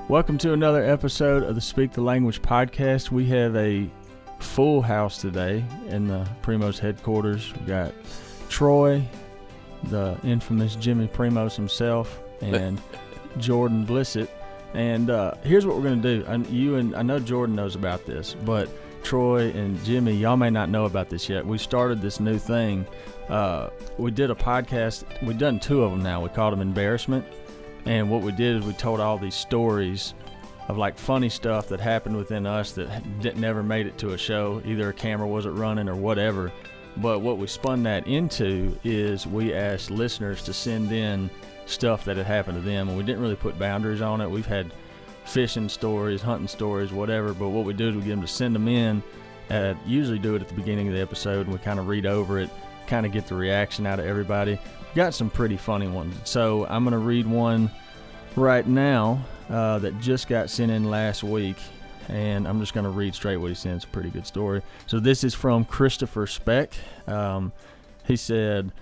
Welcome to another episode of the Speak the Language podcast. We have a full house today in the Primos headquarters. We got Troy, the infamous Jimmy Primos himself, and Jordan Blissett. And here's what we're going to do. I know Jordan knows about this, but Troy and Jimmy, y'all may not know about this yet. We started this new thing. We did a podcast. We've done two of them now. We called them Embarrassment. And what we did is we told all these stories of like funny stuff that happened within us that never made it to a show. Either a camera wasn't running or whatever. But what we spun that into is we asked listeners to send in stuff that had happened to them. And we didn't really put boundaries on it. We've had fishing stories, hunting stories, whatever. But what we do is we get them to send them in. Usually do it at the beginning of the episode and we kind of read over it, kind of get the reaction out of everybody. Got some pretty funny ones. So I'm going to read one right now that just got sent in last week, and I'm just going to read straight what he sent. It's a pretty good story. So this is from Christopher Speck. He said,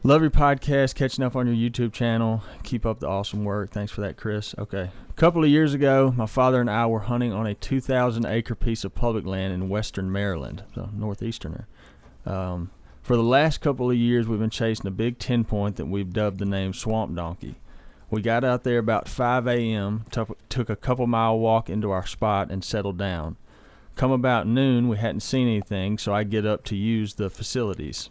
"Love your podcast, catching up on your YouTube channel. Keep up the awesome work." Thanks for that, Chris. Okay. A couple of years ago, my father and I were hunting on a 2,000-acre piece of public land in western Maryland, so northeasterner. For the last couple of years, we've been chasing a big 10-point that we've dubbed the name Swamp Donkey. We got out there about 5 a.m., took a couple-mile walk into our spot, and settled down. Come about noon, we hadn't seen anything, so I get up to use the facilities.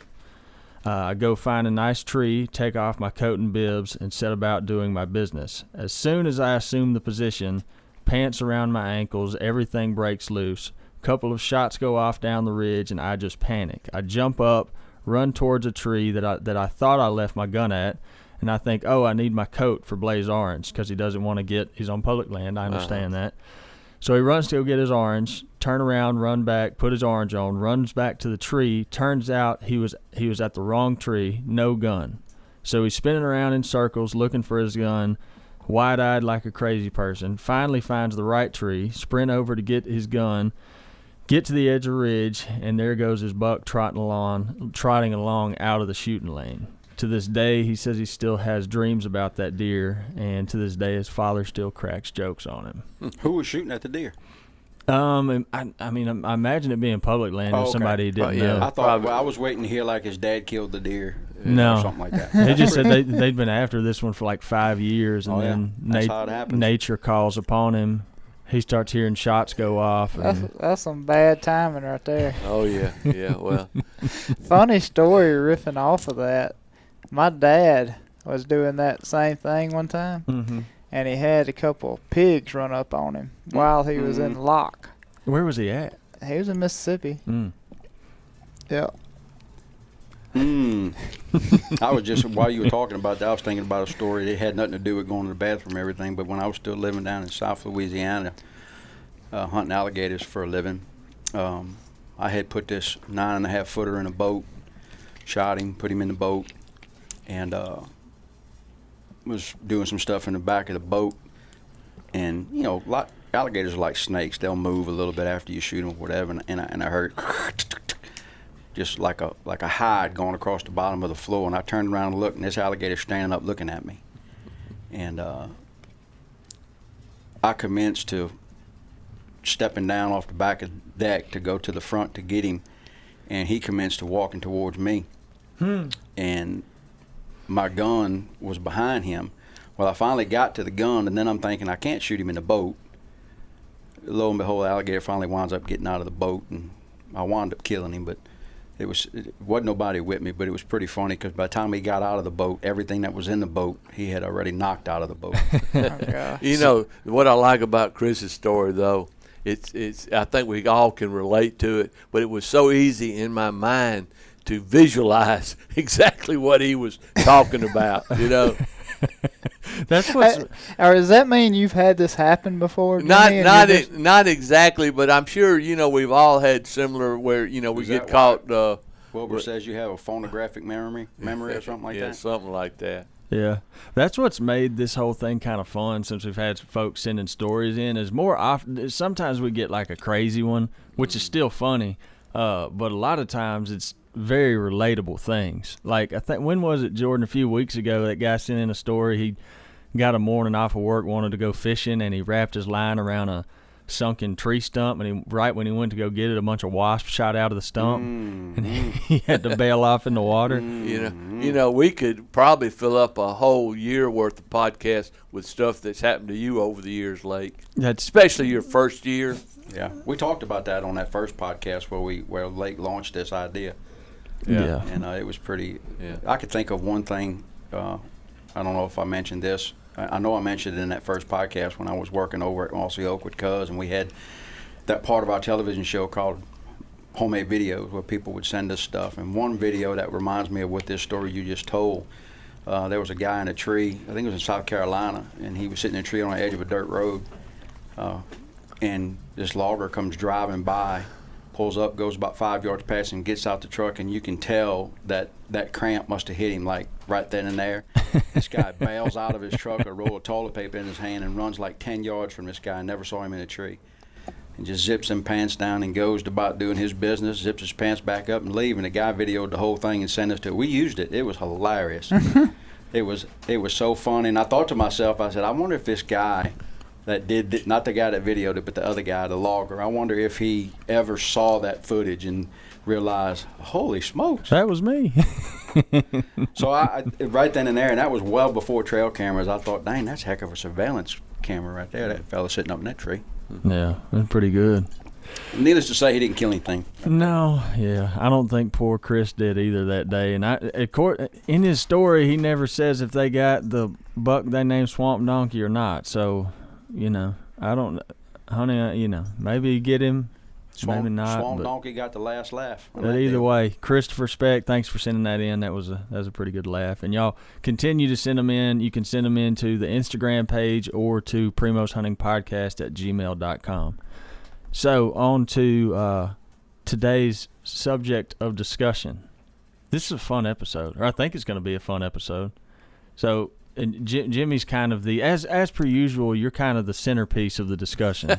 I go find a nice tree, take off my coat and bibs, and set about doing my business. As soon as I assume the position, pants around my ankles, everything breaks loose. Couple of shots go off down the ridge, and I just panic. I jump up, run towards a tree that I thought I left my gun at, and I think, oh, I need my coat for Blaze Orange because he doesn't want to he's on public land. I understand that. So he runs to go get his orange, turn around, run back, put his orange on, runs back to the tree. Turns out he was at the wrong tree, no gun. So he's spinning around in circles looking for his gun, wide-eyed like a crazy person. Finally finds the right tree, sprint over to get his gun, get to the edge of the ridge, and there goes his buck trotting along out of the shooting lane. To this day, he says he still has dreams about that deer, and to this day, his father still cracks jokes on him. Who was shooting at the deer? I imagine it being public land if somebody didn't know. I thought I was waiting to hear like his dad killed the deer. No. Or something like that. They just said they'd been after this one for like 5 years, and then That's how it happens. nature calls upon him. He starts hearing shots go off. That's some bad timing right there. Oh, yeah. Yeah, well. Funny story riffing off of that. My dad was doing that same thing one time, and he had a couple pigs run up on him while he was in lock. Where was he at? He was in Mississippi. Yeah. I was just, while you were talking about that, I was thinking about a story that had nothing to do with going to the bathroom and everything, but when I was still living down in South Louisiana, hunting alligators for a living, I had put this 9.5-footer in a boat, shot him, put him in the boat, and was doing some stuff in the back of the boat. And, you know, alligators are like snakes. They'll move a little bit after you shoot them or whatever, and I heard just like a hide going across the bottom of the floor, and I turned around and looked, and this alligator standing up looking at me. And I commenced to stepping down off the back of the deck to go to the front to get him, and he commenced to walking towards me. And my gun was behind him. Well, I finally got to the gun, and then I'm thinking I can't shoot him in the boat. Lo and behold, the alligator finally winds up getting out of the boat, and I wound up killing him, but it wasn't nobody with me, but it was pretty funny because by the time he got out of the boat, everything that was in the boat, he had already knocked out of the boat. You know, what I like about Chris's story, though, it's I think we all can relate to it, but it was so easy in my mind to visualize exactly what he was talking about, you know. That's what. Or does that mean you've had this happen before? Not exactly, but I'm sure we've all had similar where we get caught. Wilbur says you have a phonographic memory or something like that. Yeah, something like that. Yeah, that's what's made this whole thing kind of fun since we've had folks sending stories in. Is more often sometimes we get like a crazy one, which is still funny, but a lot of times it's very relatable things. Like I think when was it, Jordan? A few weeks ago, that guy sent in a story. got a morning off of work, wanted to go fishing, and he wrapped his line around a sunken tree stump, and right when he went to go get it, a bunch of wasps shot out of the stump, and he had to bail off in the water. You know, we could probably fill up a whole year worth of podcasts with stuff that's happened to you over the years, Lake. Especially your first year. Yeah, we talked about that on that first podcast where Lake launched this idea. Yeah. And it was pretty. Yeah. I could think of one thing. I don't know if I mentioned this. I know I mentioned it in that first podcast when I was working over at Mossy Oak with Cuz, and we had that part of our television show called Homemade Videos, where people would send us stuff. And one video that reminds me of what this story you just told, there was a guy in a tree, I think it was in South Carolina, and he was sitting in a tree on the edge of a dirt road, and this logger comes driving by, pulls up, goes about 5 yards past and gets out the truck, and you can tell that cramp must have hit him like right then and there. This guy bails out of his truck, a roll of toilet paper in his hand, and runs like 10 yards from this guy. I never saw him in a tree. And just zips them pants down and goes about doing his business, zips his pants back up and leave. And the guy videoed the whole thing and sent us to it. We used it. It was hilarious. It was so funny. And I thought to myself, I said, I wonder if this guy that did, not the guy that videoed it, but the other guy, the logger, I wonder if he ever saw that footage and realized, holy smokes. That was me. So I right then and there, and that was well before trail cameras, I thought, dang, that's a heck of a surveillance camera right there, that fella sitting up in that tree. Yeah, it was pretty good. Needless to say, he didn't kill anything. No, yeah, I don't think poor Chris did either that day. And in his story, he never says if they got the buck they named Swamp Donkey or not. So, you know, I don't, honey, you know, maybe get him, maybe not. Swamp Donkey got the last laugh. But either way, Christopher Speck, thanks for sending that in. That was a pretty good laugh. And y'all continue to send them in. You can send them in to the Instagram page or to primosehuntingpodcast@gmail.com. So on to today's subject of discussion. This is a fun episode, or I think it's going to be a fun episode. So and Jimmy's kind of as per usual, you're kind of the centerpiece of the discussion.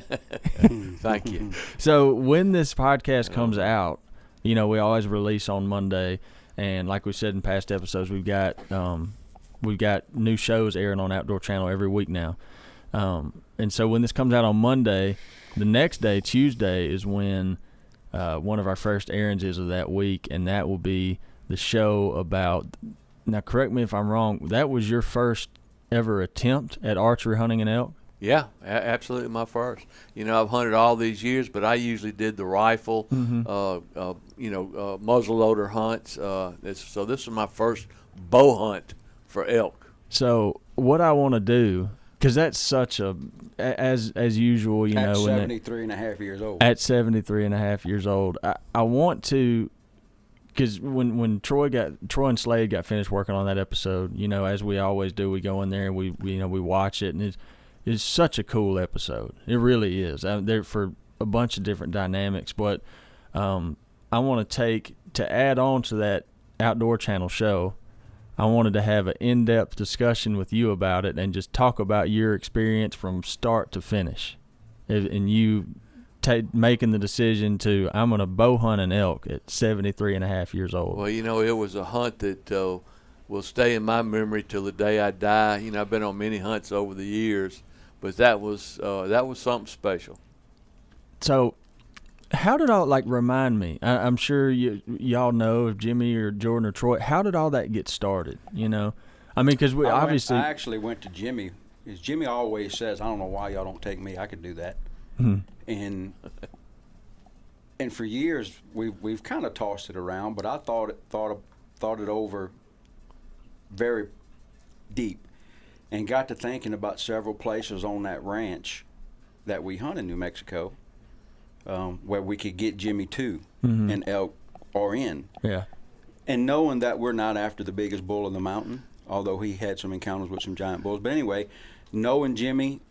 Thank you. So when this podcast comes out, you know, we always release on Monday, and like we said in past episodes, we've got new shows airing on Outdoor Channel every week now. And so when this comes out on Monday, the next day, Tuesday, is when one of our first airings is of that week, and that will be the show about. Now, correct me if I'm wrong. That was your first ever attempt at archery hunting an elk? Yeah, absolutely my first. You know, I've hunted all these years, but I usually did the rifle, muzzleloader hunts. So this is my first bow hunt for elk. So what I want to do, because that's such as usual, you know. At 73 and a half years old. At 73 and a half years old. I want to, because when Troy and Slade got finished working on that episode, you know, as we always do, we go in there and we watch it, and it's such a cool episode. It really is. There for a bunch of different dynamics, but I want to add on to that Outdoor Channel show. I wanted to have an in-depth discussion with you about it and just talk about your experience from start to finish, and you making the decision to, I'm going to bow hunt an elk at 73 and a half years old. Well, you know, it was a hunt that will stay in my memory till the day I die. You know, I've been on many hunts over the years, but that was something special. So how did all, remind me, I'm sure y'all know, if Jimmy or Jordan or Troy, how did all that get started, you know? I mean, because I actually went to Jimmy, because Jimmy always says, I don't know why y'all don't take me, I could do that. And for years we've kind of tossed it around, but I thought it over very deep, and got to thinking about several places on that ranch that we hunt in New Mexico, where we could get Jimmy to an elk or in. Yeah. And knowing that we're not after the biggest bull in the mountain, although he had some encounters with some giant bulls. But anyway, knowing Jimmy.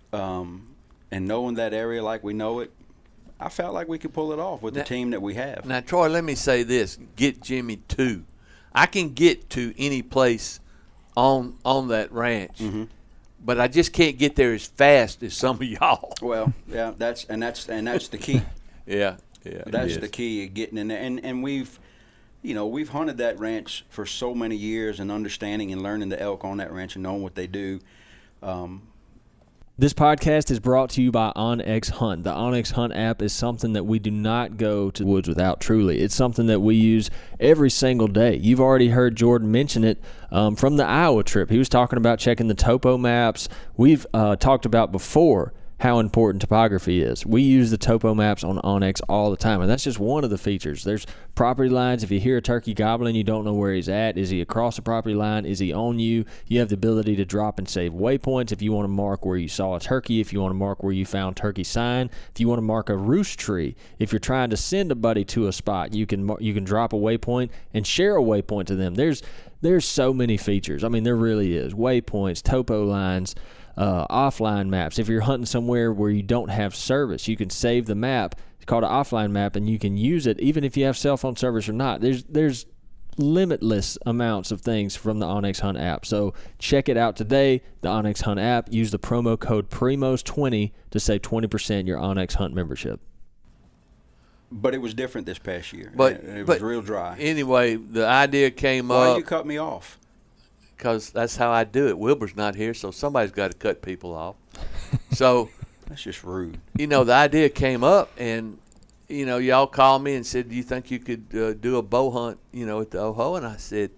And knowing that area like we know it, I felt like we could pull it off with the team that we have. Now, Troy, let me say this. Get Jimmy to. I can get to any place on that ranch, but I just can't get there as fast as some of y'all. Well, yeah, that's the key. Yeah. That's the key of getting in there. And we've hunted that ranch for so many years and understanding and learning the elk on that ranch and knowing what they do. This podcast is brought to you by OnX Hunt. The OnX Hunt app is something that we do not go to the woods without, truly. It's something that we use every single day. You've already heard Jordan mention it from the Iowa trip. He was talking about checking the topo maps. We've talked about before how important topography is. We use the topo maps on OnX all the time, and that's just one of the features. There's property lines. If you hear a turkey gobbling, you don't know where he's at. Is he across the property line? Is he on you? You have the ability to drop and save waypoints if you want to mark where you saw a turkey, if you want to mark where you found turkey sign, if you want to mark a roost tree. If you're trying to send a buddy to a spot, you can drop a waypoint and share a waypoint to them. There's so many features. I mean, there really is. Waypoints, topo lines, offline maps. If you're hunting somewhere where you don't have service, you can save the map. It's called an offline map, and you can use it even if you have cell phone service or not. There's limitless amounts of things from the OnX Hunt app. So check it out today, the OnX Hunt app. Use the promo code PRIMOS20 to save 20% your OnX Hunt membership. But it was different this past year. But it was real dry. Anyway, the idea came up. Why you cut me off? Because that's how I do it. Wilbur's not here, so somebody's got to cut people off. So that's just rude. The idea came up, and y'all called me and said, "Do you think you could do a bow hunt, at the Ojo?" And I said,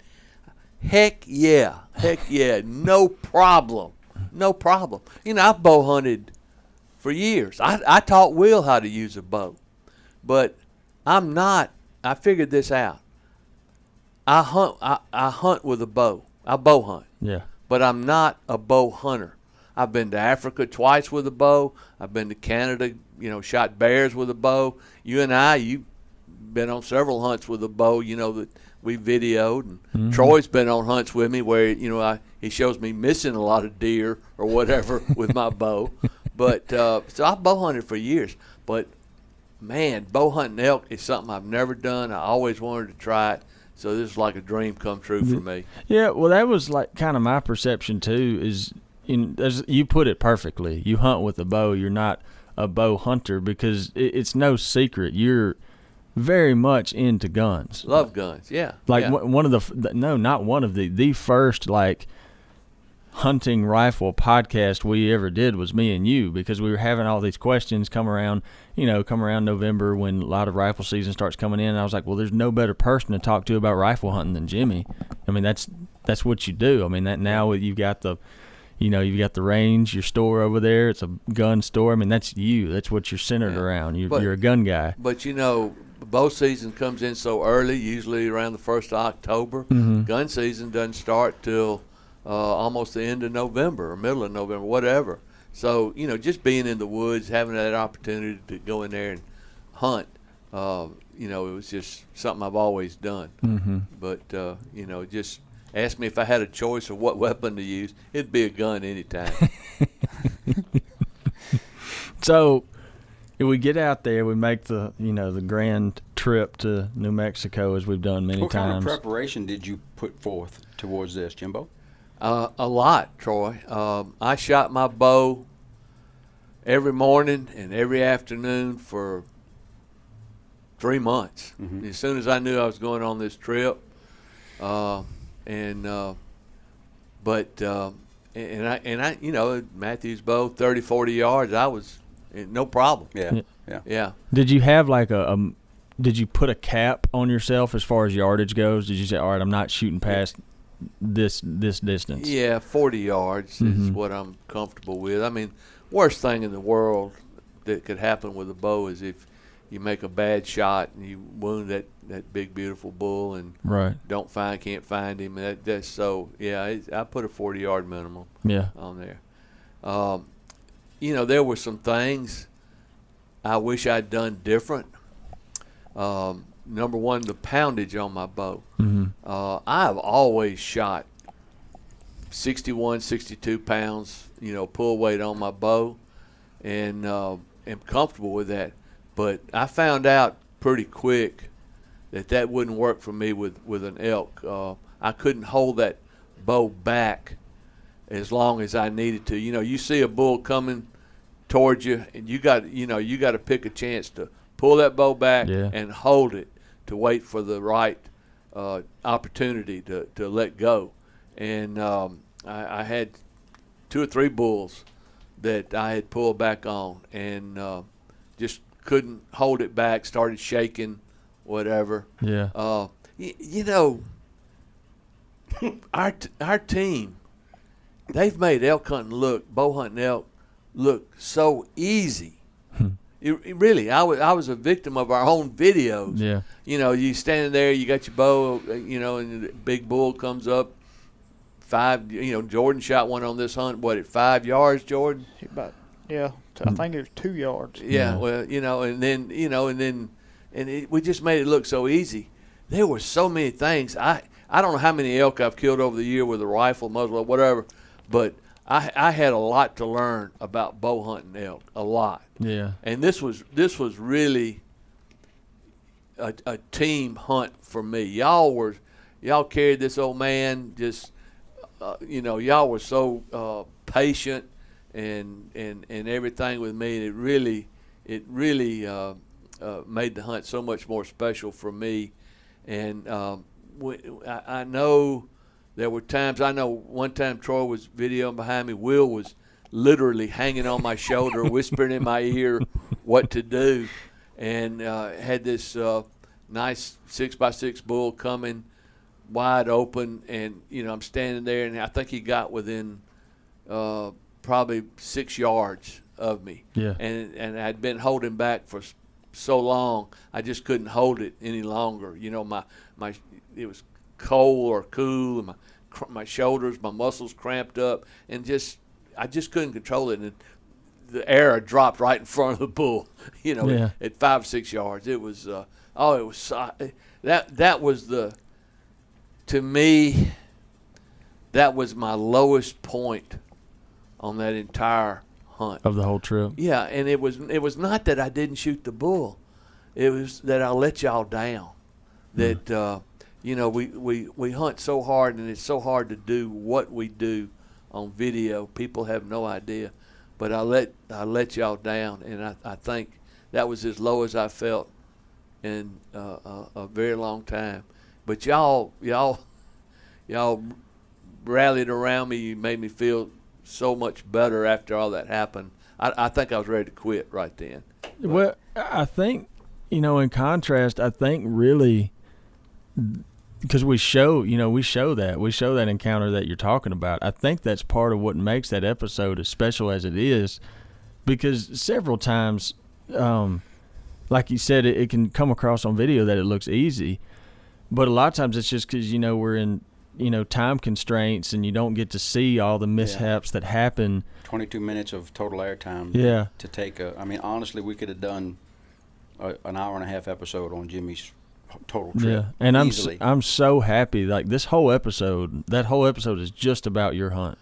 "Heck yeah, no problem, no problem." I've bow hunted for years. I taught Will how to use a bow, but I'm not. I figured this out. I hunt with a bow. I bow hunt. Yeah. But I'm not a bow hunter. I've been to Africa twice with a bow. I've been to Canada, shot bears with a bow. You've been on several hunts with a bow, that we videoed. And Troy's been on hunts with me where, he shows me missing a lot of deer or whatever with my bow. But so I've bow hunted for years. But, man, bow hunting elk is something I've never done. I always wanted to try it. So this is like a dream come true for me. Yeah, well, that was like kind of my perception too. As you put it perfectly, you hunt with a bow. You're not a bow hunter because it's no secret you're very much into guns. Love guns, yeah. Like yeah. one of the first like hunting rifle podcast we ever did was me and you, because we were having all these questions come around November when a lot of rifle season starts coming in, and I was like, well, there's no better person to talk to about rifle hunting than Jimmy. I mean, that's what you do. I mean, that now you've got the range, your store over there, it's a gun store. I mean, that's you. That's what you're centered around. You're a gun guy. But bow season comes in so early, usually around the 1st of October. Gun season doesn't start till almost the end of November or middle of November, whatever. So, just being in the woods, having that opportunity to go in there and hunt, it was just something I've always done. But, just ask me if I had a choice of what weapon to use, it'd be a gun anytime. So, if we get out there, we make the grand trip to New Mexico as we've done many times. What kind of preparation did you put forth towards this, Jimbo? A lot, Troy. I shot my bow every morning and every afternoon for 3 months. As soon as I knew I was going on this trip, Matthew's bow, 30, 40 yards, I was no problem. Yeah. Did you have like did you put a cap on yourself as far as yardage goes? Did you say, all right, I'm not shooting past this distance? Yeah, 40 yards is what I'm comfortable with. I mean, worst thing in the world that could happen with a bow is if you make a bad shot and you wound that big beautiful bull and can't find him. That's so I put a 40-yard minimum on there. There were some things I wish I'd done different. Number one, the poundage on my bow. I've always shot 61, 62 pounds, pull weight on my bow, and am comfortable with that. But I found out pretty quick that wouldn't work for me with an elk. I couldn't hold that bow back as long as I needed to. You see a bull coming towards you, and you got to pick a chance to pull that bow back and hold it to wait for the right opportunity to let go. And I had 2 or 3 bulls that I had pulled back on, and just couldn't hold it back. Started shaking, whatever. Yeah. You know, our team, they've made elk hunting bow hunting elk look so easy. It really, I was a victim of our own videos. Yeah. You know, you standing there, you got your bow, you know, and the big bull comes up. 5, you know, Jordan shot one on this hunt. What, at 5 yards, Jordan? I think it was 2 yards. Yeah. Well, you know, and then we just made it look so easy. There were so many things. I don't know how many elk I've killed over the year with a rifle, muzzle, or whatever, but I had a lot to learn about bow hunting elk, a lot. Yeah. And this was really a team hunt for me. Y'all carried this old man. Just you know, y'all were so patient and everything with me. And it really made the hunt so much more special for me. And I know there were times. I know one time Troy was videoing behind me. Will was literally hanging on my shoulder, whispering in my ear what to do, and had this nice 6x6 bull coming wide open, and you know, I'm standing there, and I think he got within probably 6 yards of me. Yeah. And I'd been holding back for so long, I just couldn't hold it any longer. You know, my it was cold or cool, and my shoulders, my muscles cramped up, and I just couldn't control it. And the arrow dropped right in front of the bull. You know, at 5 or 6 yards. It was that was to me, that was my lowest point on that entire hunt of the whole trip. Yeah, and it was not that I didn't shoot the bull; it was that I let y'all down. That you know, we hunt so hard, and it's so hard to do what we do on video. People have no idea, but I let y'all down, and I think that was as low as I felt in a very long time. But y'all rallied around me. You made me feel so much better after all that happened. I think I was ready to quit right then. Well, I think, you know, in contrast, I think really, because we show that encounter that you're talking about. I think that's part of what makes that episode as special as it is, because several times, like you said, it can come across on video that it looks easy, but a lot of times it's just because, you know, we're in, you know, time constraints, and you don't get to see all the mishaps that happen. 22 minutes of total airtime. Yeah. To take I mean, honestly, we could have done an hour and a half episode on Jimmy's total trip. Yeah, and easily. I'm so happy. Like that whole episode is just about your hunt,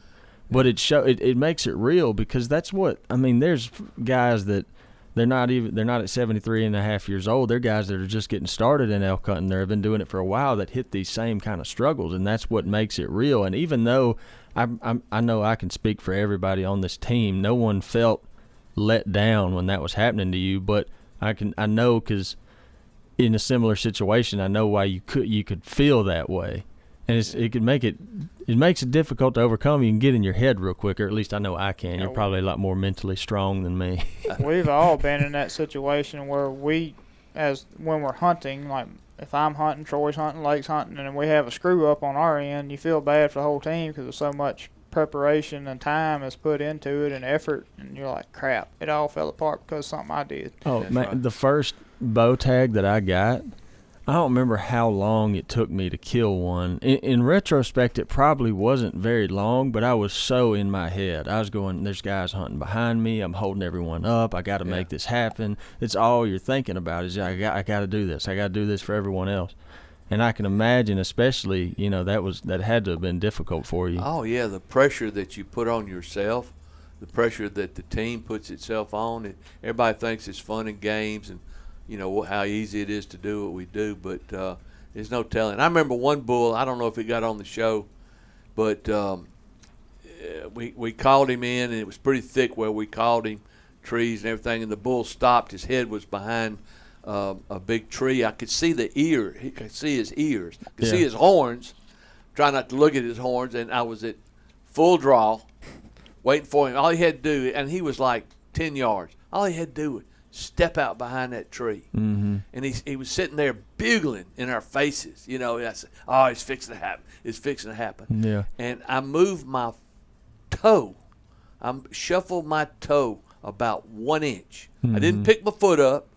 but it makes it real, because that's what I mean. There's guys that they're not at 73 and a half years old. They're guys that are just getting started in elk hunting. They've been doing it for a while, that hit these same kind of struggles, and that's what makes it real. And even though I know I can speak for everybody on this team, no one felt let down when that was happening to you, but I know, because in a similar situation, I know why you could feel that way, and it makes it difficult to overcome. You can get in your head real quick, or at least I know I can. You're probably a lot more mentally strong than me. We've all been in that situation where when we're hunting, like if I'm hunting, Troy's hunting, Lake's hunting, and we have a screw up on our end, you feel bad for the whole team because there's so much preparation and time is put into it and effort, and you're like, crap, it all fell apart because of something I did. Oh, That's man, right. The first bow tag that I got, I don't remember how long it took me to kill one. In retrospect, it probably wasn't very long, but I was so in my head. I was going, there's guys hunting behind me. I'm holding everyone up. I got to make this happen. It's all you're thinking about is I got to do this. I got to do this for everyone else. And I can imagine, especially, you know, that had to have been difficult for you. Oh yeah, the pressure that you put on yourself, the pressure that the team puts itself on. Everybody thinks it's fun and games, and you know how easy it is to do what we do, but there's no telling. I remember one bull, I don't know if it got on the show, but we called him in, and it was pretty thick where we called him, trees and everything, and the bull stopped. His head was behind a big tree. I could see the ear. He could see his ears. I could see his horns. Try not to look at his horns, and I was at full draw, waiting for him. All he had to do, and he was like 10 yards. All he had to do was step out behind that tree. Mm-hmm. And he was sitting there bugling in our faces. And I said, oh, it's fixing to happen. It's fixing to happen. Yeah. And I moved my toe. I shuffled my toe about 1 inch. I didn't pick my foot up.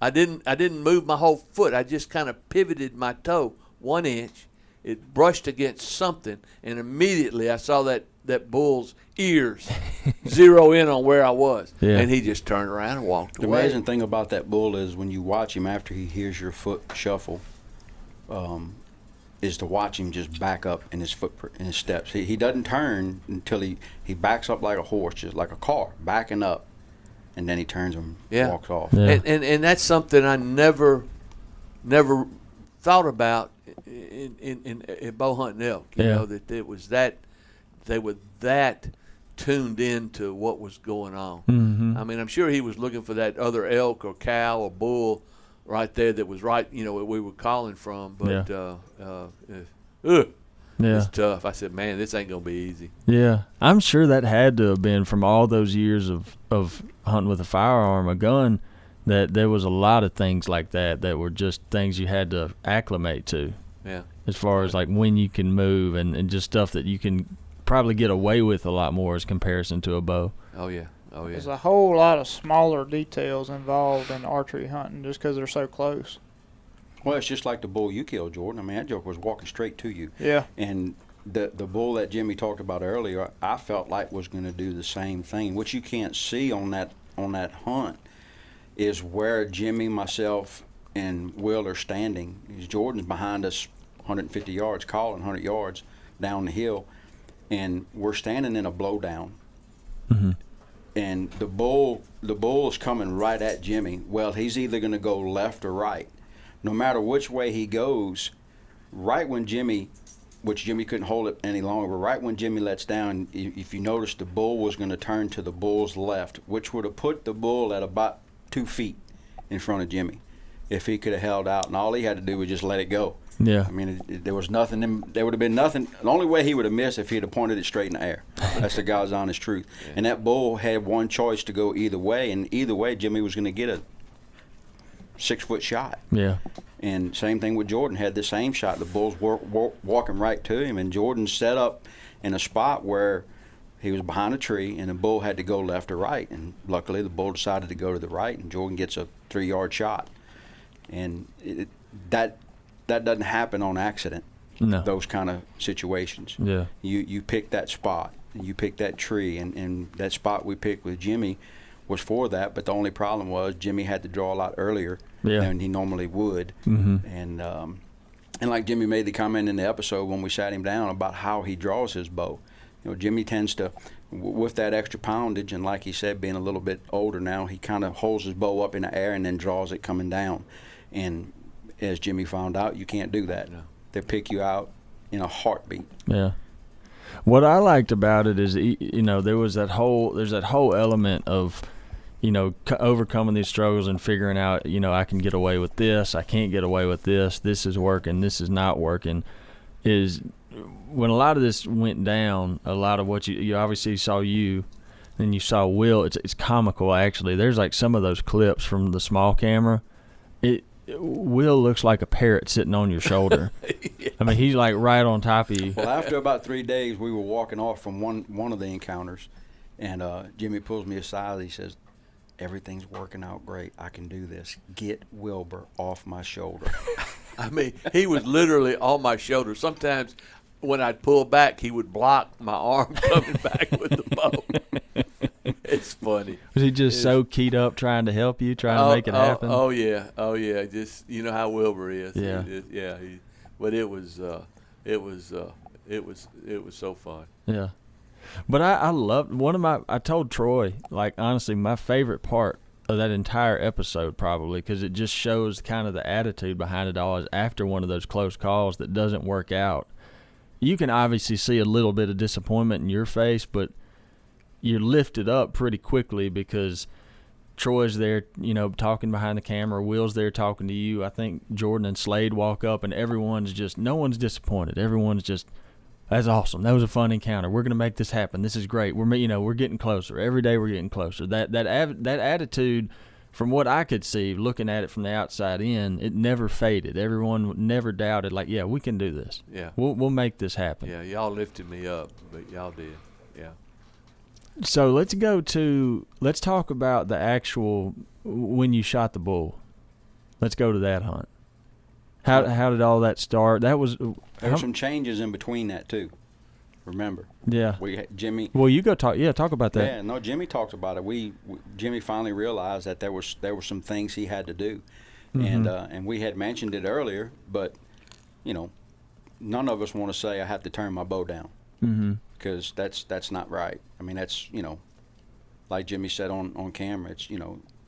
I didn't move my whole foot. I just kind of pivoted my toe 1 inch. It brushed against something, and immediately I saw that bull's ears zero in on where I was. Yeah. And he just turned around and walked The away. amazing thing about that bull is when you watch him after he hears your foot shuffle, is to watch him just back up in his footprint, in his steps. He doesn't turn until he backs up like a horse, just like a car, backing up, and then he turns and walks off. Yeah. And that's something I never thought about in bow hunting elk. You know, that it was that they were that tuned in to what was going on. Mm-hmm. I mean, I'm sure he was looking for that other elk or cow or bull right there that was right, where we were calling from. But it's tough. I said, man, this ain't gonna be easy. Yeah, I'm sure that had to have been from all those years of hunting with a firearm, a gun, that there was a lot of things like that were just things you had to acclimate to. Yeah. As far as like when you can move and just stuff that you can probably get away with a lot more as comparison to a bow. Oh yeah. Oh yeah. There's a whole lot of smaller details involved in archery hunting just because they're so close. Well, it's just like the bull you killed, Jordan. I mean, that joker was walking straight to you. Yeah. And the bull that Jimmy talked about earlier, I felt like was going to do the same thing. What you can't see on that hunt is where Jimmy, myself, and Will are standing. Jordan's behind us 150 yards, calling 100 yards down the hill, and we're standing in a blowdown. Mm-hmm. And the bull is coming right at Jimmy. Well, he's either going to go left or right. No matter which way he goes, right when Jimmy, which Jimmy couldn't hold it any longer, but right when Jimmy lets down, if you notice, the bull was going to turn to the bull's left, which would have put the bull at about 2 feet in front of Jimmy if he could have held out. And all he had to do was just let it go. Yeah. I mean, there was nothing. There would have been nothing. The only way he would have missed if he'd have pointed it straight in the air. That's the God's honest truth. Yeah. And that bull had one choice to go either way, and either way, Jimmy was going to get a 6-foot shot. Yeah. And same thing with Jordan. Had the same shot. The bull's walking right to him, and Jordan set up in a spot where he was behind a tree, and the bull had to go left or right. And luckily, the bull decided to go to the right, and Jordan gets a 3-yard shot. And that doesn't happen on accident. No. Those kind of situations. Yeah. You pick that spot, and you pick that tree, and that spot we picked with Jimmy was for that. But the only problem was Jimmy had to draw a lot earlier than he normally would. Mm-hmm. And like Jimmy made the comment in the episode when we sat him down about how he draws his bow. Jimmy tends to, with that extra poundage, and like he said, being a little bit older now, he kind of holds his bow up in the air and then draws it coming down. And as Jimmy found out, you can't do that. No. They pick you out in a heartbeat. Yeah. What I liked about it is, there's that whole element of, overcoming these struggles and figuring out, I can get away with this, I can't get away with this, this is working, this is not working, is when a lot of this went down, a lot of what you obviously saw then you saw Will, it's comical actually. There's like some of those clips from the small camera. Will looks like a parrot sitting on your shoulder. Yeah. I mean, he's like right on top of you. Well, after about 3 days, we were walking off from one of the encounters, and Jimmy pulls me aside. He says, "Everything's working out great. I can do this. Get Wilbur off my shoulder." I mean, he was literally on my shoulder. Sometimes when I'd pull back, he would block my arm coming back with the bow. It's funny. Was he just so keyed up trying to help you, trying to make it happen? Oh yeah. Just how Wilbur is. Yeah. But it was so fun. Yeah. But I loved I told Troy, like, honestly, my favorite part of that entire episode probably, because it just shows kind of the attitude behind it all, is after one of those close calls that doesn't work out. You can obviously see a little bit of disappointment in your face, but you're lifted up pretty quickly because Troy's there, talking behind the camera. Will's there talking to you. I think Jordan and Slade walk up, and no one's disappointed. Everyone's just That's awesome. That was a fun encounter. We're going to make this happen. This is great. We're getting closer. Every day we're getting closer. That attitude, from what I could see, looking at it from the outside in, it never faded. Everyone never doubted, like, yeah, we can do this. Yeah. We'll make this happen. Yeah, y'all lifted me up, but y'all did. Yeah. So let's talk about the actual, when you shot the bull. Let's go to that hunt. How did all that start? There were some changes in between that too. Remember? Yeah. Jimmy. Well, you go talk. Yeah, talk about that. Yeah, no, Jimmy talks about it. Jimmy finally realized that there were some things he had to do, and we had mentioned it earlier, but none of us want to say I have to turn my bow down, because that's not right. I mean, that's like Jimmy said on camera.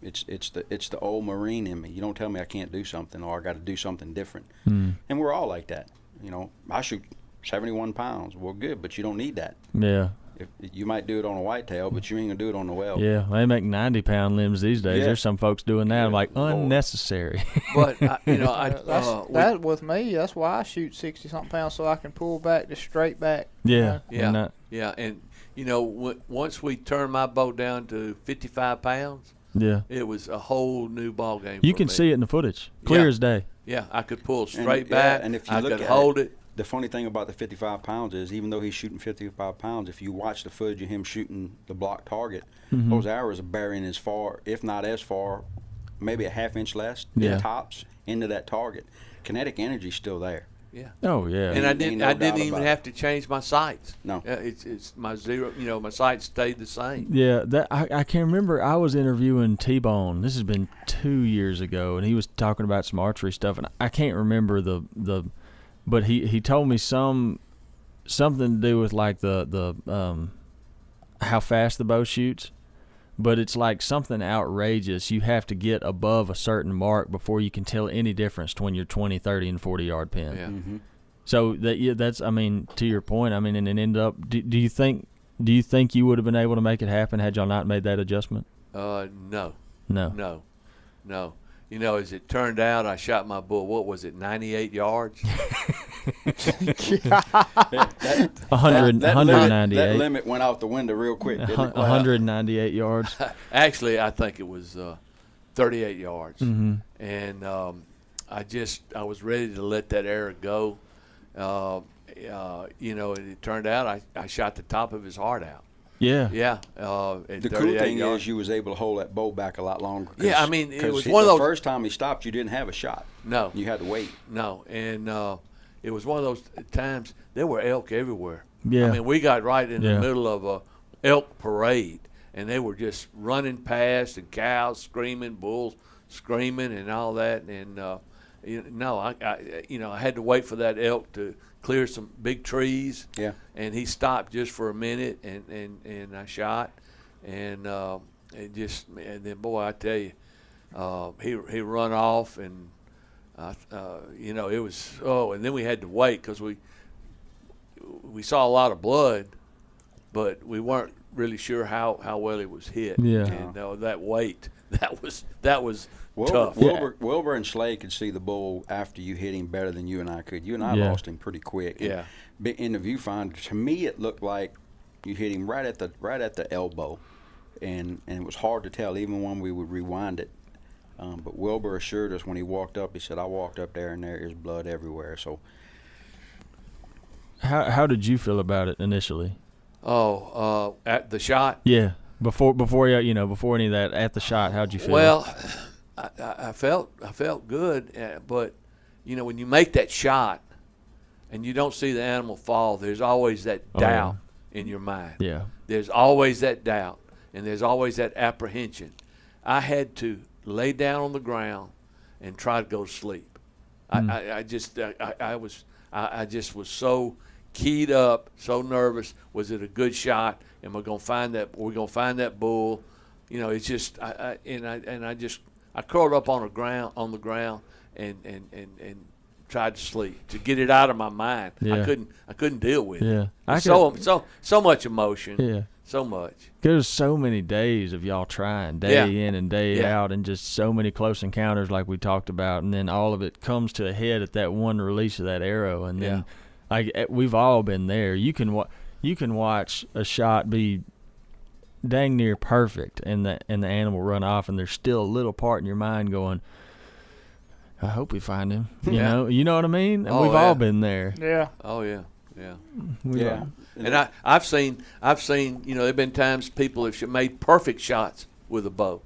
It's it's the old Marine in me. You don't tell me I can't do something or I got to do something different. And we're all like that. I shoot 71 pounds. Well, good, but you don't need that. Yeah. You might do it on a whitetail, but you ain't gonna do it on the whelp. Yeah, they make 90-pound limbs these days. Yeah. There's some folks doing that. Yeah, I'm like, Lord. unnecessary. But that with me. That's why I shoot 60-something pounds, so I can pull back to straight back. Yeah. Yeah, and once we turned my bow down to 55 pounds, yeah, it was a whole new ball game. You for can me. see it in the footage, clear as day. Yeah, I could pull straight back. And if you I look could at hold it. The funny thing about the 55 pounds is, even though he's shooting 55 pounds, if you watch the footage of him shooting the block target, those arrows are burying as far, if not as far, maybe a half-inch less, tops, into that target. Kinetic energy's still there. Yeah. Oh yeah. And I didn't even have it. to change my sights. No. It's my zero. My sights stayed the same. Yeah, I can remember I was interviewing T-Bone. This has been 2 years ago, and he was talking about some archery stuff, and I can't remember but he told me something to do with like the how fast the bow shoots, but it's like something outrageous. You have to get above a certain mark before you can tell any difference between your 20, 30, and 40-yard pin. Yeah. So that's I mean, to your point. I mean, and it ended up. Do you think you would have been able to make it happen had y'all not made that adjustment? No. As it turned out, I shot my bull. What was it? 98 yards. 198. That limit went out the window real quick. Didn't it? 198 yards. Actually, I think it was 38 yards. Mm-hmm. And I was ready to let that arrow go. And it turned out I shot the top of his heart out. Yeah. Yeah. The cool thing is you was able to hold that bow back a lot longer. Yeah, I mean, it was the one of those. First time he stopped, you didn't have a shot. No. You had to wait. No, and it was one of those times there were elk everywhere. Yeah. I mean, we got right in the middle of a elk parade, and they were just running past, and cows screaming, bulls screaming, and all that. And I had to wait for that elk to clear some big trees. Yeah. And he stopped just for a minute, and I shot, and then boy, I tell you, he run off, and it was and then we had to wait because we saw a lot of blood, but we weren't really sure how well he was hit. Yeah. And that weight, that was tough. Wilbur and Slade could see the bull after you hit him better than you and I could. You and I lost him pretty quick. Yeah. In the viewfinder, to me, it looked like you hit him right at the elbow, and it was hard to tell even when we would rewind it. But Wilbur assured us when he walked up, he said, "I walked up there and there is blood everywhere." So, how did you feel about it initially? At the shot. Yeah. Before any of that, at the shot, how'd you feel? Well, I felt good, but when you make that shot and you don't see the animal fall, there's always that doubt in your mind. Yeah. There's always that doubt, and there's always that apprehension. I had to lay down on the ground and try to go to sleep. I just was so keyed up, so nervous. Was it a good shot? Am I gonna find that? We're gonna find that bull. It's just I curled up on the ground and tried to sleep to get it out of my mind. Yeah. I couldn't deal with it. Yeah. So much emotion. Yeah. So much. There's so many days of y'all trying, day in and day out, and just so many close encounters like we talked about, and then all of it comes to a head at that one release of that arrow, and then Like we've all been there. You can watch a shot be dang near perfect, and the animal run off, and there's still a little part in your mind going, I hope we find him. You know what I mean? And we've all been there. Yeah. Oh yeah, yeah. Yeah. And I've seen there've been times people have made perfect shots with a bow,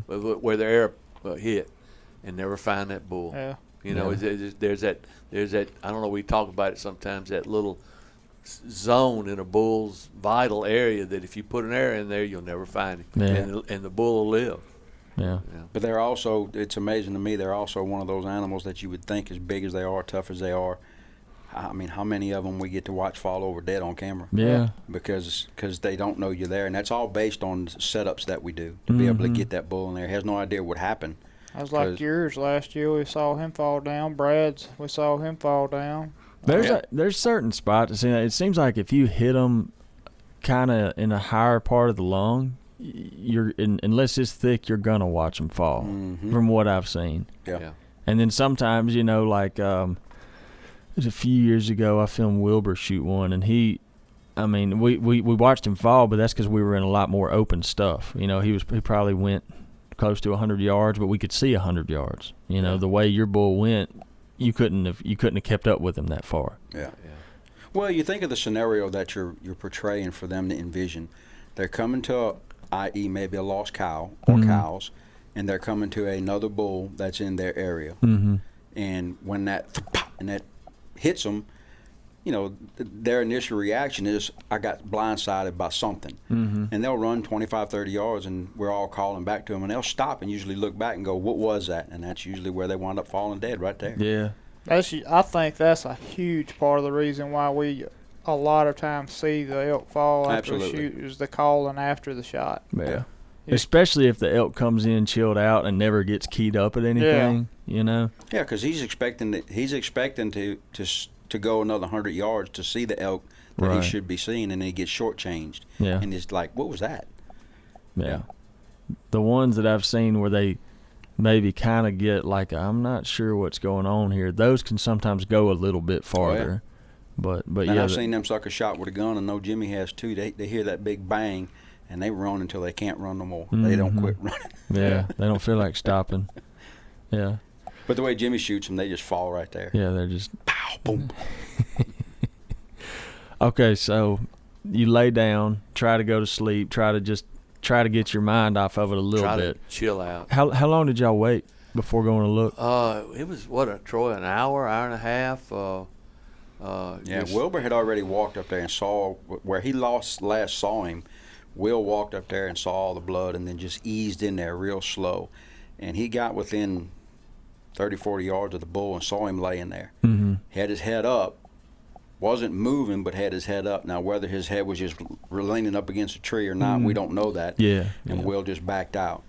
where the arrow hit, and never find that bull. Yeah. There's that I don't know, we talk about it sometimes, that little zone in a bull's vital area that if you put an arrow in there, you'll never find it, and the bull will live. Yeah. But they're also, it's amazing to me, they're also one of those animals that you would think, as big as they are, tough as they are, I mean, how many of them we get to watch fall over dead on camera? Yeah. Because they don't know you're there, and that's all based on setups that we do to be able to get that bull in there. He has no idea what happened. I was like yours last year. We saw him fall down. We saw him fall down. There's certain spots. It seems like if you hit them kind of in a higher part of the lung, unless it's thick, you're gonna watch them fall. From what I've seen. Yeah. And then sometimes, like, it was a few years ago, I filmed Wilbur shoot one, and we watched him fall, but that's because we were in a lot more open stuff. He probably went close to 100 yards, but we could see 100 yards. The way your bull went, you couldn't have kept up with him that far. Yeah. Well, you think of the scenario that you're portraying for them to envision. They're coming to, i.e., maybe a lost cow or cows, and they're coming to another bull that's in their area. And when that hits them, their initial reaction is, I got blindsided by something. And they'll run 25, 30 yards, and we're all calling back to them, and they'll stop and usually look back and go, what was that? And that's usually where they wind up falling dead right there. Yeah. I think that's a huge part of the reason why we a lot of times see the elk fall after the shoot is the calling after the shot. Yeah. Especially if the elk comes in chilled out and never gets keyed up at anything, Yeah, because he's expecting to go another 100 yards to see the elk that he should be seeing, and then he gets shortchanged. Yeah. And it's like, what was that? Yeah. The ones that I've seen where they maybe kind of get like, I'm not sure what's going on here, those can sometimes go a little bit farther. But and I've seen them suckers shot with a gun, and know Jimmy has too. They hear that big bang, and they run until they can't run no more. They don't quit running. Yeah, they don't feel like stopping. Yeah. But the way Jimmy shoots them, they just fall right there. Yeah, they're just pow, boom. Okay, so you lay down, try to go to sleep, try to get your mind off of it a little bit. To chill out. How long did y'all wait before going to look? It was Troy, an hour and a half. Wilbur had already walked up there and saw where he last saw him. Will walked up there and saw all the blood, and then just eased in there real slow, and he got within 30, 40 yards of the bull and saw him laying there. Had his head up, wasn't moving, but had his head up. Now, whether his head was just leaning up against a tree or not, we don't know that. And Will just backed out.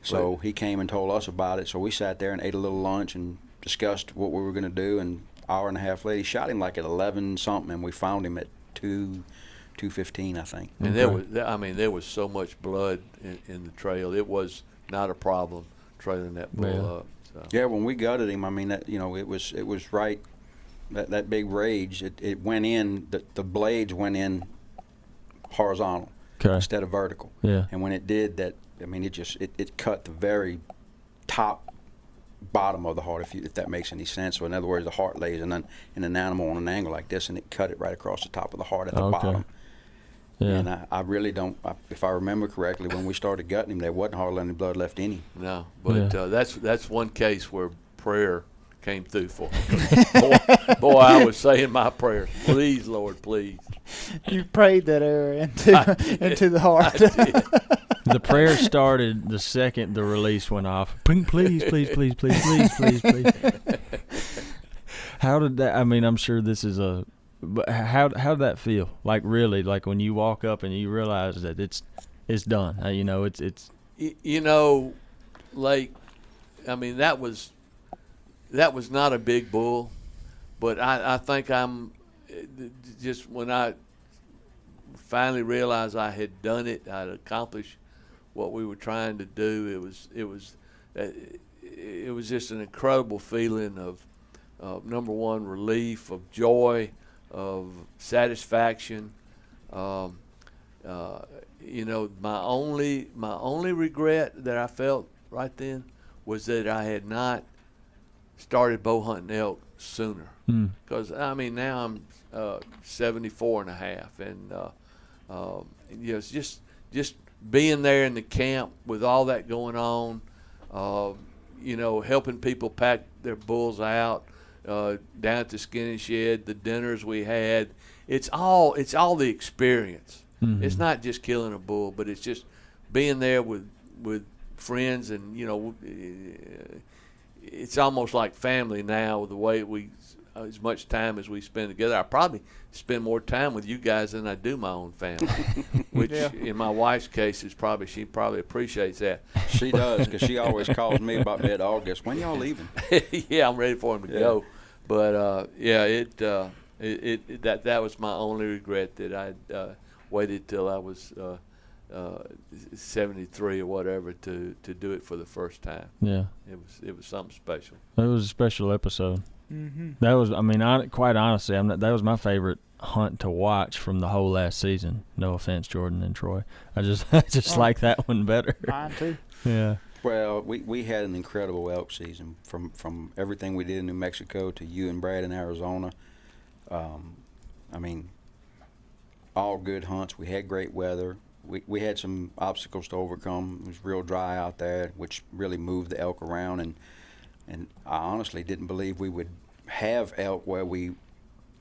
So he came and told us about it. So we sat there and ate a little lunch and discussed what we were going to do. And hour and a half later, he shot him like at 11 something, and we found him at 2:15, I think. And there was so much blood in the trail. It was not a problem trailing that bull up. So. Yeah, when we gutted him, it was right. That big rage, it went in. The blades went in horizontal instead of vertical. Yeah. And when it did that, it cut the very top bottom of the heart, if that makes any sense. So in other words, the heart lays in an animal on an angle like this, and it cut it right across the top of the heart at the bottom. Yeah. And I really don't. If I remember correctly, when we started gutting him, there wasn't hardly any blood left in him. No, but that's one case where prayer came through for me. boy, I was saying my prayers. Please, Lord, please. You prayed that arrow into the heart. The prayer started the second the release went off. Please, please, please, please, please, please, please. How did that? I'm sure this is a. But how did that feel? Like really, like when you walk up and you realize that it's done. It's. That was not a big bull, but I think I'm just when I finally realized I had done it, I'd accomplished what we were trying to do. It was just an incredible feeling of number one, relief, of joy, satisfaction. You know, my only regret that I felt right then was that I had not started bow hunting elk sooner. Because I mean, now I'm 74 and a half, and you know, it's just being there in the camp with all that going on. You know, helping people pack their bulls out down at the skinning shed, the dinners we had. It's all the experience. It's not just killing a bull, but it's just being there with friends, and you know, it's almost like family now. The way we, as much time as we spend together, I probably spend more time with you guys than I do my own family. Which, in my wife's case, she probably appreciates that. She does, because she always calls me about mid-August. When y'all leaving? Yeah, I'm ready for him to go. But that was my only regret, that I waited till I was 73 or whatever to do it for the first time. Yeah. It was something special. It was a special episode. That was, I mean, quite honestly, that was my favorite hunt to watch from the whole last season. No offense, Jordan and Troy. I just like that one better. Mine too. Yeah. Well, we had an incredible elk season, from everything we did in New Mexico to you and Brad in Arizona. I mean, all good hunts. We had great weather. We had some obstacles to overcome. It was real dry out there, which really moved the elk around, and I honestly didn't believe we would have elk where we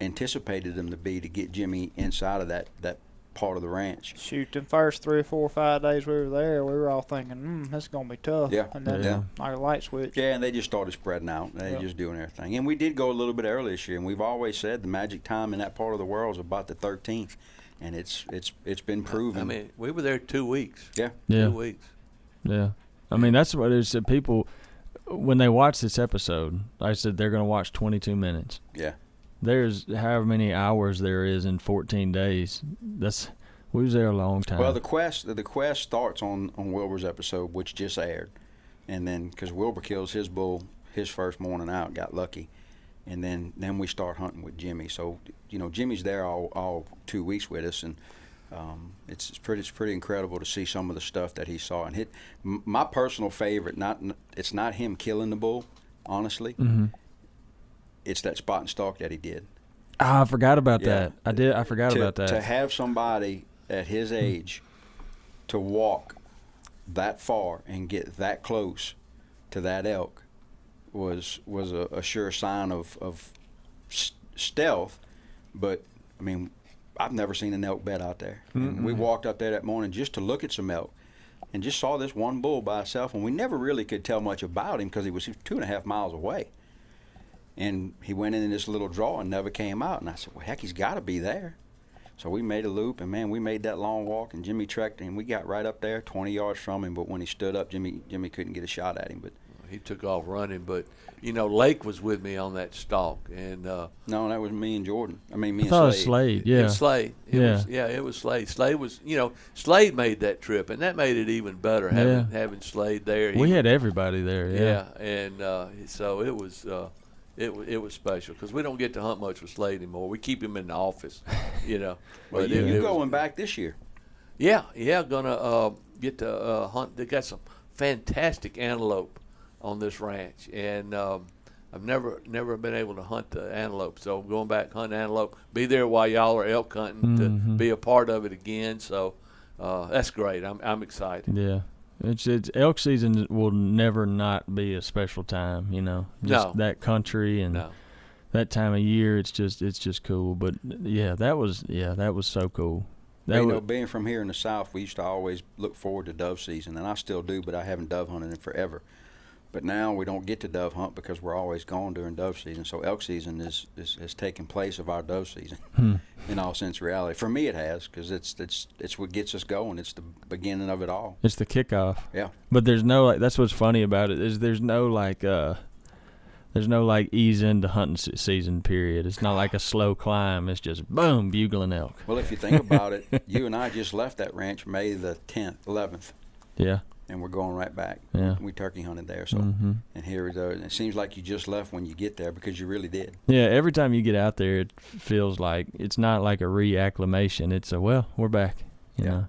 anticipated them to be to get Jimmy inside of that part of the ranch. Shoot, the first 3 or 4 or 5 days we were there, we were all thinking, this is going to be tough. Yeah. And then like a light switch. Yeah, and they just started spreading out. They just doing everything. And we did go a little bit early this year, and we've always said the magic time in that part of the world is about the 13th. And it's been proven. I mean, we were there 2 weeks. Yeah. 2 weeks. Yeah. I mean, that's what it is. People, when they watch this episode, like I said, they're going to watch 22 minutes. Yeah. There's however many hours there is in 14 days. We was there a long time. Well, the quest starts on Wilbur's episode, which just aired. And then, because Wilbur kills his bull his first morning out, got lucky. And then we start hunting with Jimmy. So, you know, Jimmy's there all 2 weeks with us, and it's pretty incredible to see some of the stuff that he saw. And my personal favorite, it's not him killing the bull, honestly. It's that spot and stalk that he did. I forgot about that. I forgot about that. To have somebody at his age to walk that far and get that close to that elk was a sure sign of stealth. But I mean, I've never seen an elk bed out there. And we walked out there that morning just to look at some elk, and just saw this one bull by himself, and we never really could tell much about him because he was 2.5 miles away. And he went in this little draw and never came out. And I said, well, heck, he's got to be there. So we made a loop, and man, we made that long walk, and Jimmy trekked, and we got right up there, 20 yards from him. But when he stood up, Jimmy couldn't get a shot at him. But he took off running. But you know, Lake was with me on that stalk, and no, that was me and Jordan. I mean, me I and thought Slade. it was Slade. Yeah, it was Slade. Yeah. It was Slade. Slade was, you know, Slade made that trip, and that made it even better having Slade there. We had everybody there. Yeah, and so it was. It was special because we don't get to hunt much with Slade anymore. We keep him in the office, you know. Well, you're going back this year. Yeah, gonna get to hunt. They got some fantastic antelope on this ranch, and I've never been able to hunt the antelope. So I'm going back hunting antelope. Be there while y'all are elk hunting to be a part of it again. So that's great. I'm excited. Yeah. It's elk season will never not be a special time, you know. Just that country and that time of year, it's just cool. But that was so cool. Being from here in the South, we used to always look forward to dove season, and I still do, but I haven't dove hunted in forever. But now we don't get to dove hunt because we're always gone during dove season. So elk season has taken place of our dove season in all sense of reality. For me, it has, because it's what gets us going. It's the beginning of it all. It's the kickoff. Yeah. But there's no that's what's funny about it is there's no ease into hunting season period. It's not like a slow climb. It's just boom, bugling elk. Well, if you think about it, you and I just left that ranch May the 10th, 11th. Yeah. and we're going right back. Yeah. We turkey hunted there, so Mhm. and here it is. And it seems like you just left when you get there because you really did. Yeah, every time you get out there, it feels like it's not like a reacclimation. It's a, well, we're back. You Yeah. know,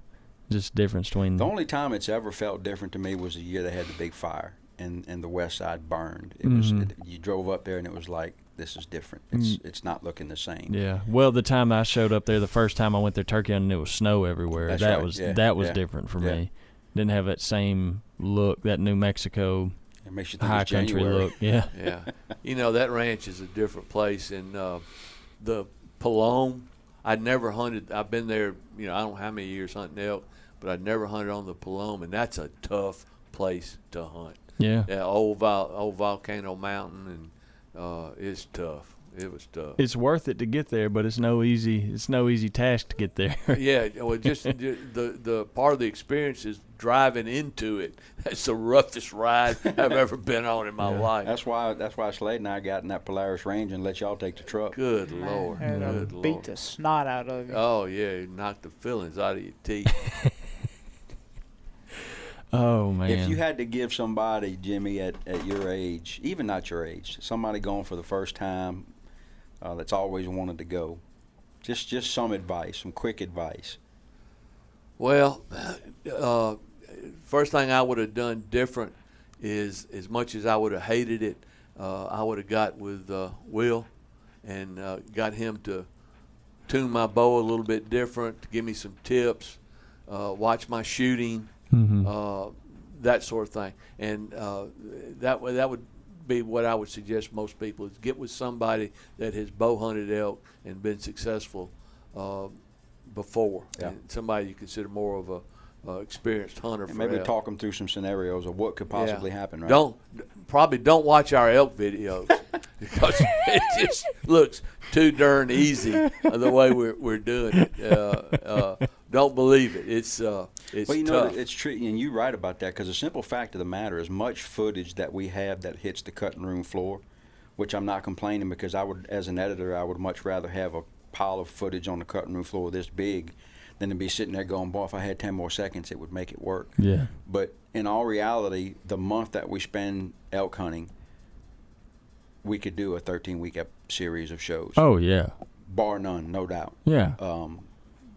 just difference between. The only time it's ever felt different to me was the year they had the big fire and the west side burned. It was you drove up there and it was like, this is different. It's not looking the same. Yeah. Well, the time I showed up there, the first time I went there turkey hunting, it was snow everywhere. That's that right. was Yeah. that was Yeah. different for Yeah. me. Didn't have that same look, that New Mexico It makes you think high it's country January. look. Yeah. Yeah. You know, that ranch is a different place. And the Palome, I'd never hunted. I've been there, you know, I don't know how many years hunting elk, but I'd never hunted on the Palome, and that's a tough place to hunt. Yeah. Yeah, old Volcano Mountain, and it's tough. It was tough. It's worth it to get there, but it's no easy task to get there. Yeah, well, just the part of the experience is driving into it. That's the roughest ride I've ever been on in my life. That's why Slade and I got in that Polaris Range and let y'all take the truck. Good Lord. And Good beat Lord. the snot out of you. Oh, yeah, you knocked the fillings out of your teeth. Oh man. If you had to give somebody, Jimmy, at your age, even not your age, somebody going for the first time that's always wanted to go, just some advice, some quick advice. Well, first thing I would have done different is, as much as I would have hated it, I would have got with Will and got him to tune my bow a little bit different, to give me some tips, watch my shooting, that sort of thing. And that would be what I would suggest most people, is get with somebody that has bow hunted elk and been successful before. Yeah. And somebody you consider more of a experienced hunter. And for maybe elk. talk them through some scenarios of what could possibly happen, right? Don't watch our elk videos because it just looks too darn easy the way we're doing it. Don't believe it. It's Well, you know, tough. it's true, and you're right about that, because the simple fact of the matter is much footage that we have that hits the cutting room floor, which I'm not complaining, because I would, as an editor, I would much rather have a pile of footage on the cutting room floor this big than to be sitting there going, boy, if I had 10 more seconds, it would make it work. Yeah. But in all reality, the month that we spend elk hunting, we could do a 13-week series of shows. Oh yeah. Bar none, no doubt. Yeah.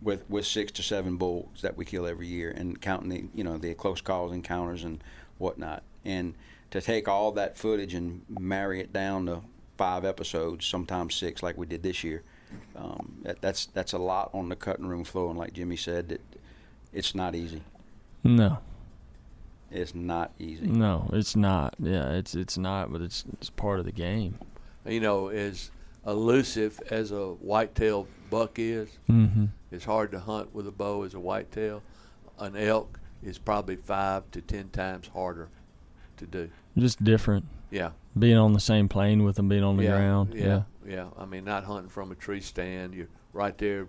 With 6 to 7 bulls that we kill every year, and counting the close calls encounters and whatnot, and to take all that footage and marry it down to 5 episodes, sometimes 6, like we did this year. That's a lot on the cutting room floor, and like Jimmy said, it's not easy. No. It's not easy. No, it's not. Yeah, it's not, but it's part of the game. You know, as elusive as a whitetail buck is, it's hard to hunt with a bow as a whitetail. An elk is probably 5 to 10 times harder to do. Just different. Yeah. Being on the same plane with them, being on the ground. Yeah. I mean, not hunting from a tree stand. You're right there,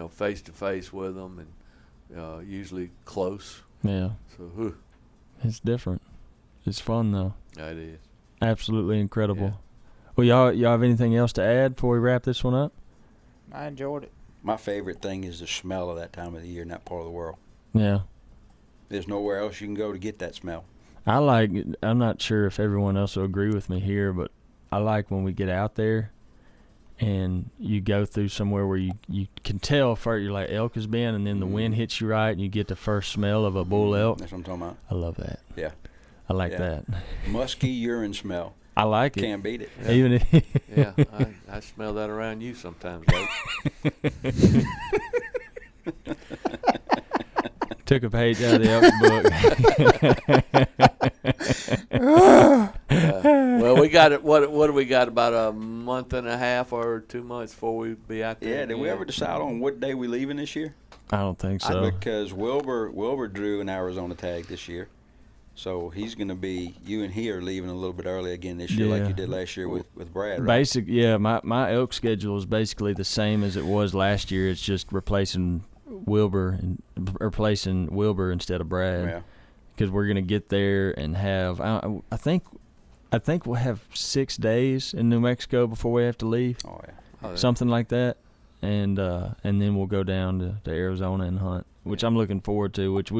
face to face with them, and usually close. Yeah. So, It's different. It's fun though. it is. Absolutely incredible. Yeah. Well, y'all have anything else to add before we wrap this one up? I enjoyed it. My favorite thing is the smell of that time of the year in that part of the world. Yeah. There's nowhere else you can go to get that smell. I'm not sure if everyone else will agree with me here, but I like when we get out there and you go through somewhere where you can tell first you're like elk has been, and then the wind hits you right and you get the first smell of a bull elk. That's what I'm talking about. I love that. Yeah. I like Yeah. that. Musky urine smell. I like it. Can't beat it. Yeah. Even if Yeah, I smell that around you sometimes, Luke. took a page out of the elk book. Well, we got it. What do we got? About a month and a half or 2 months before we be out there. Yeah, did we again? ever decide on what day we leaving this year? I don't think so. Because Wilbur drew an Arizona tag this year. So he's going to be, you and he are leaving a little bit early again this year, like Yeah. you did last year with Brad, right? My elk schedule is basically the same as it was last year. It's just replacing Wilbur instead of Brad. Yeah. Because we're gonna get there and have I think we'll have 6 days in New Mexico before we have to leave, Oh, yeah. Oh, yeah. something like that, and then we'll go down to Arizona and hunt, which I'm looking forward to. Which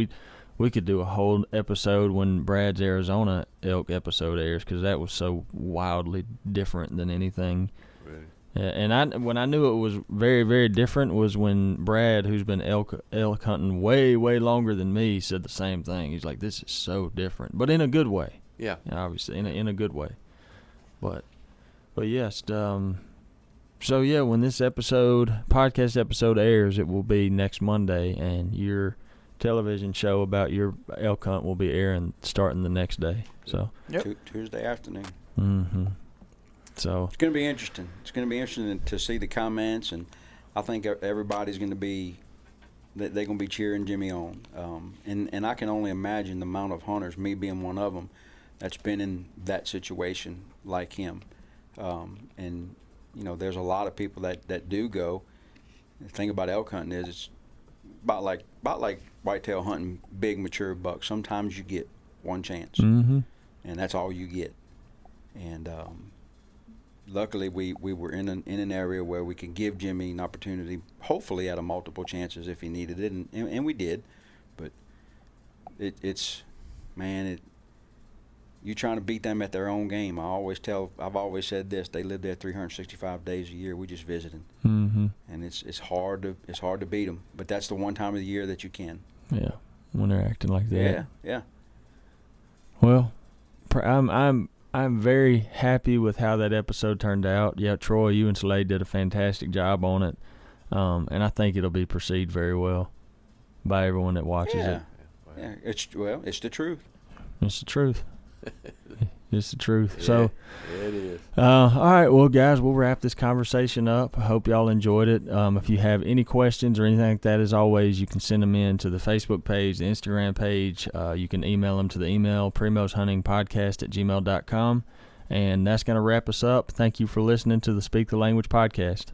we could do a whole episode when Brad's Arizona elk episode airs, because that was so wildly different than anything. Really? And when I knew it was very, very different was when Brad, who's been elk hunting way, way longer than me, said the same thing. He's like, "This is so different," but in a good way. Yeah. Obviously, in a good way. But yes. So yeah, when this podcast episode airs, it will be next Monday, and your television show about your elk hunt will be airing starting the next day. So Tuesday afternoon. Mm-hmm. So it's going to be interesting. It's going to be interesting to see the comments, and I think everybody's going to be they're going to be cheering Jimmy on. And I can only imagine the amount of hunters, me being one of them, that's been in that situation like him. And there's a lot of people that do go. The thing about elk hunting is it's about like whitetail hunting big mature bucks. Sometimes you get one chance, mm-hmm. and that's all you get. And luckily, we were in an area where we could give Jimmy an opportunity, hopefully at a multiple chances if he needed it, and we did. But you're trying to beat them at their own game. I've always said this: they live there 365 days a year. We just visiting, mm-hmm. and it's hard to beat them. But that's the one time of the year that you can. Yeah, when they're acting like that. Yeah. Well, I'm very happy with how that episode turned out. Yeah, Troy, you and Slade did a fantastic job on it, and I think it'll be perceived very well by everyone that watches it. Yeah, it's the truth. It's the truth. It's the truth. Yeah, So, it is. all right, well, guys, we'll wrap this conversation up. I hope y'all enjoyed it. If you have any questions or anything like that, as always, you can send them in to the Facebook page, the Instagram page. You can email them to the email, primosehuntingpodcast@gmail.com. And that's going to wrap us up. Thank you for listening to the Speak the Language podcast.